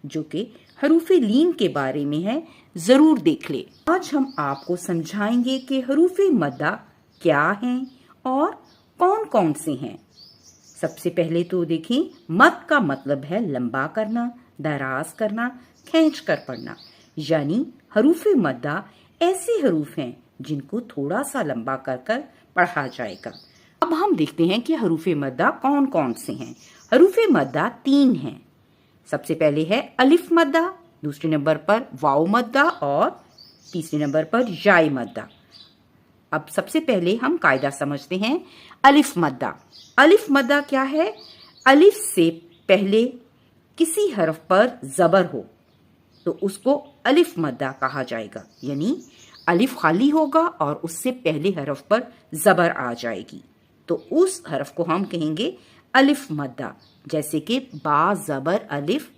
जो कि हरूफ लीन के बारे में है, जरूर देख ले। आज हम आपको समझाएंगे कि हरूफ मद्दा क्या हैं और कौन कौन से हैं। सबसे पहले तो देखें, मद का मतलब है लंबा करना, दराज करना, खींच कर पढ़ना। यानी हरूफ मद्दा ऐसे हरूफ हैं जिनको थोड़ा सा लंबा कर कर पढ़ा जाएगा। अब हम देखते हैं कि हरूफ मद्दा कौन कौन से हैं। हरूफ मद्दा 3 हैं। सबसे पहले है अलिफ मद्दा, दूसरे नंबर पर वाव मद्दा और तीसरे नंबर पर याय मद्दा। अब सबसे पहले हम कायदा समझते हैं अलिफ मद्दा। अलिफ मद्दा क्या है? अलिफ से पहले किसी हरफ पर जबर हो तो उसको अलिफ मद्दा कहा जाएगा। यानी अलिफ खाली होगा और उससे पहले हरफ पर जबर आ जाएगी तो उस हरफ को हम कहेंगे अलिफ मद्दा। जैसे कि बा जबर अलिफ